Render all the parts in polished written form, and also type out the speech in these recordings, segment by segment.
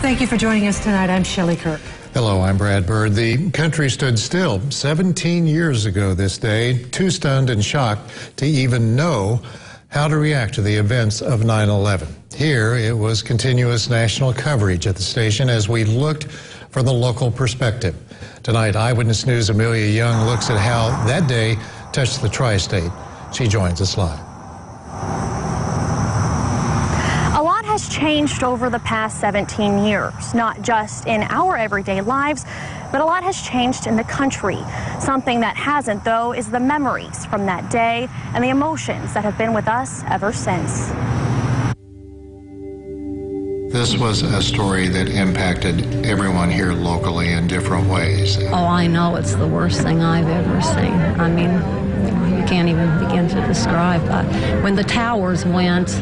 Thank you for joining us tonight. I'm Shelley Kirk. Hello, I'm Brad Bird. The country stood still 17 years ago this day, too stunned and shocked to even know how to react to the events of 9/11. Here, it was continuous national coverage at the station as we looked for the local perspective. Tonight, Eyewitness News' Amelia Young looks at how that day touched the tri-state. She joins us live. A lot has changed over the past 17 years, not just in our everyday lives, but a lot has changed in the country. Something that hasn't, though, is the memories from that day and the emotions that have been with us ever since. This was a story that impacted everyone here locally in different ways. Oh, I know it's the worst thing I've ever seen. I mean, you can't even begin to describe. When the towers went,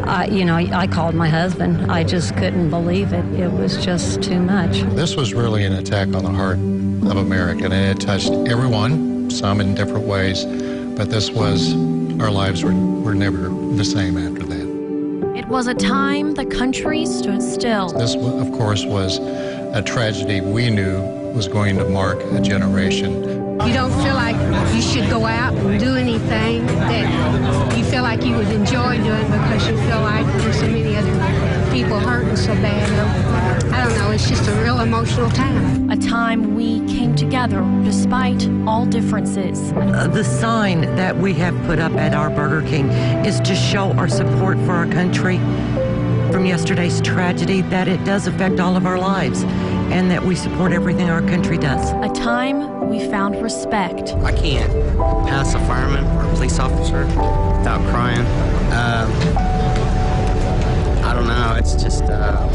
I called my husband. I just couldn't believe it. It was just too much. This was really an attack on the heart of America, and it touched everyone, some in different ways, but our lives were never the same after that. It was a time the country stood still. This, of course, was a tragedy we knew was going to mark a generation. You don't feel like you should go out and do anything that you feel like you would enjoy doing because you feel like there's so many other people hurting so bad. I don't know, it's just a real emotional time. A time we came together despite all differences. The sign that we have put up at our Burger King is to show our support for our country from yesterday's tragedy, that it does affect all of our lives and that we support everything our country does. A time we found respect. I can't pass a fireman or a police officer without crying. I don't know, it's just, I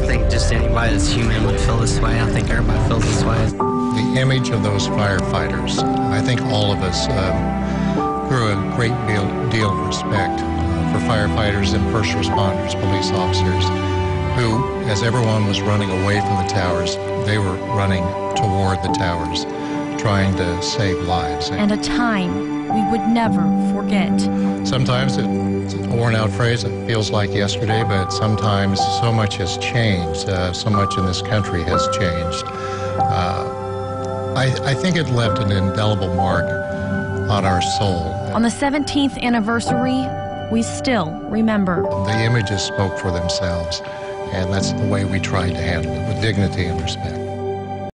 think just anybody that's human would feel this way. I think everybody feels this way. The image of those firefighters, I think all of us grew a great deal of respect for firefighters and first responders, police officers, who, as everyone was running away from the towers, they were running toward the towers, trying to save lives. And a time we would never forget. Sometimes it's a worn-out phrase, it feels like yesterday, but sometimes so much has changed, so much in this country has changed. I think it left an indelible mark on our soul. On the 17th anniversary, we still remember. The images spoke for themselves, and that's the way we tried to handle it, with dignity and respect.